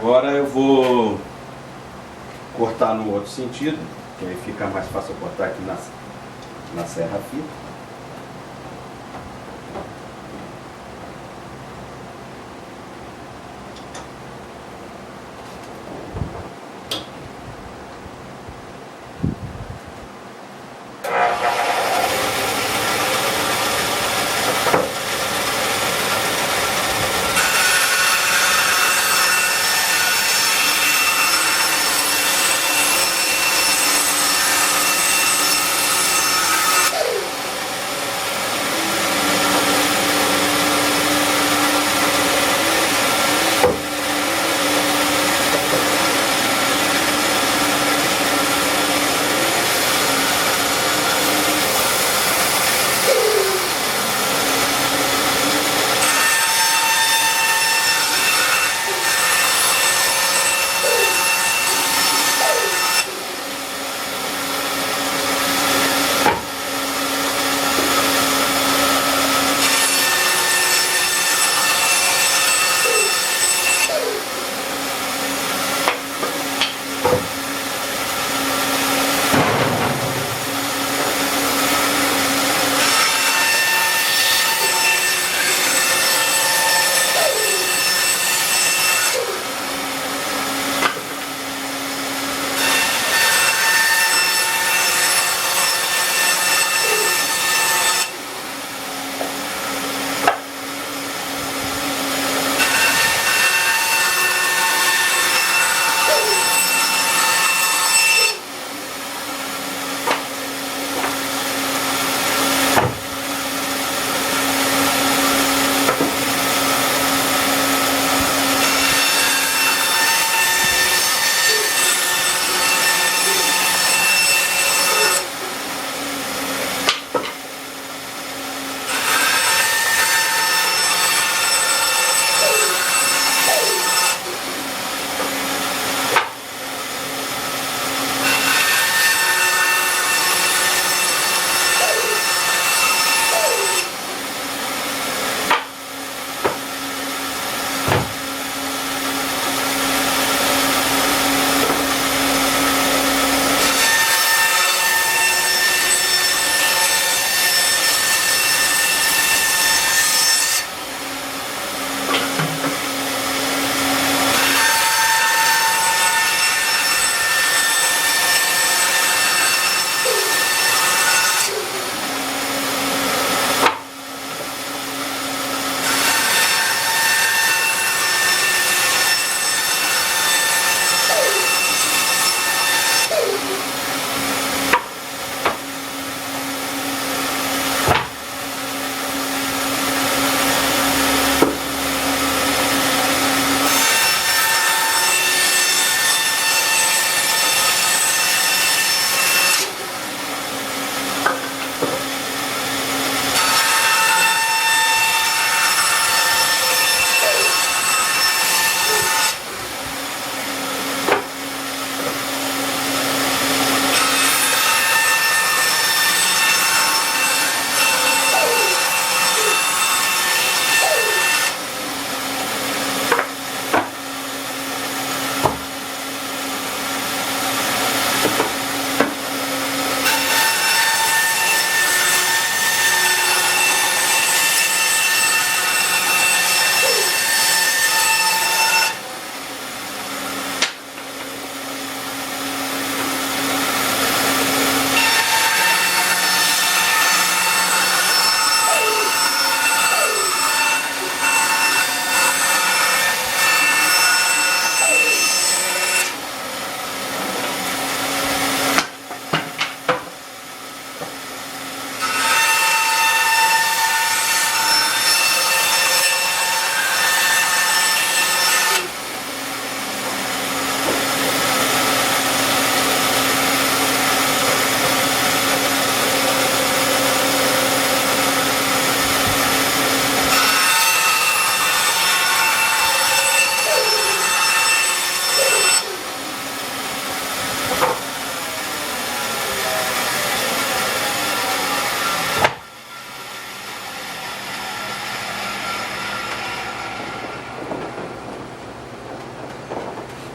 agora eu vou cortar no outro sentido, que aí fica mais fácil eu cortar aqui na serra fita.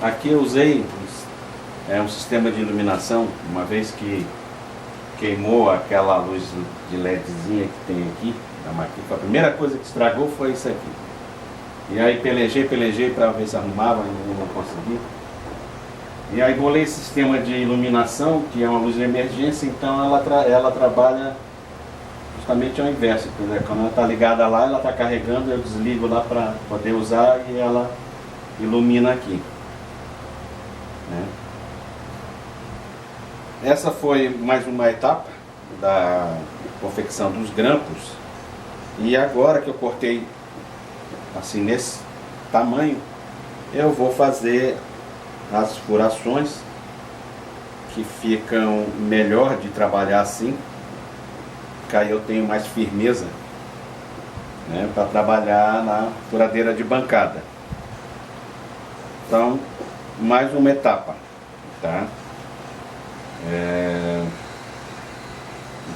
Aqui eu usei um sistema de iluminação, uma vez que queimou aquela luz de LEDzinha que tem aqui na máquina. A primeira coisa que estragou foi isso aqui. E aí pelejei para ver se arrumava, não consegui. E aí bolei esse sistema de iluminação, que é uma luz de emergência, então ela trabalha justamente ao inverso. Entendeu? Quando ela está ligada lá, ela está carregando, eu desligo lá para poder usar e ela ilumina aqui. Né? Essa foi mais uma etapa da confecção dos grampos. E agora que eu cortei assim nesse tamanho, eu vou fazer as furações, que ficam melhor de trabalhar assim, que aí eu tenho mais firmeza, né, para trabalhar na furadeira de bancada. Então, mais uma etapa, tá?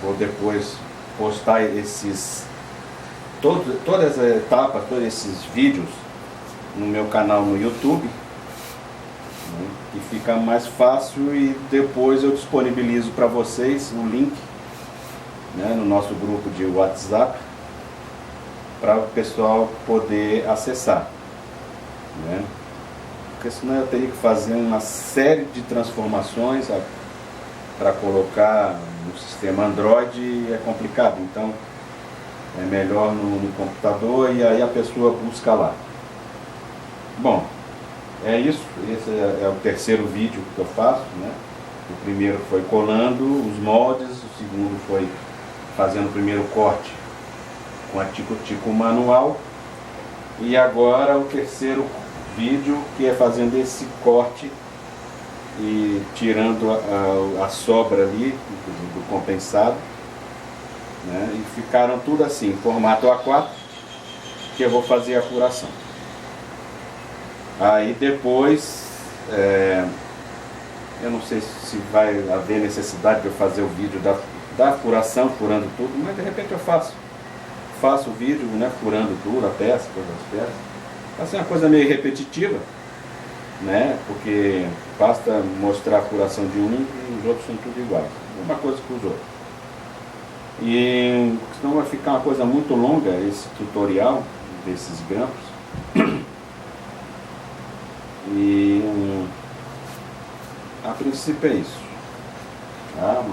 Vou depois postar todas as etapas, todos esses vídeos no meu canal no YouTube, né, que fica mais fácil, e depois eu disponibilizo para vocês um link, né, no nosso grupo de WhatsApp, para o pessoal poder acessar, né? Porque senão eu teria que fazer uma série de transformações para colocar no sistema Android, é complicado. Então é melhor no computador, e aí a pessoa busca lá. Bom, é isso. Esse é o terceiro vídeo que eu faço, né? O primeiro foi colando os moldes, o segundo foi fazendo o primeiro corte com a tico-tico manual, e agora o terceiro vídeo, que é fazendo esse corte e tirando a sobra ali do compensado, né? E ficaram tudo assim, em formato A4, que eu vou fazer a furação. Aí depois, eu não sei se vai haver necessidade de eu fazer o vídeo da furação, furando tudo, mas de repente eu faço o vídeo, né, furando tudo, a peça, todas as peças. Vai ser uma coisa meio repetitiva, né, porque basta mostrar a furação de um e os outros são tudo iguais, uma coisa com os outros. E senão vai ficar uma coisa muito longa esse tutorial desses grampos. E a princípio é isso, tá?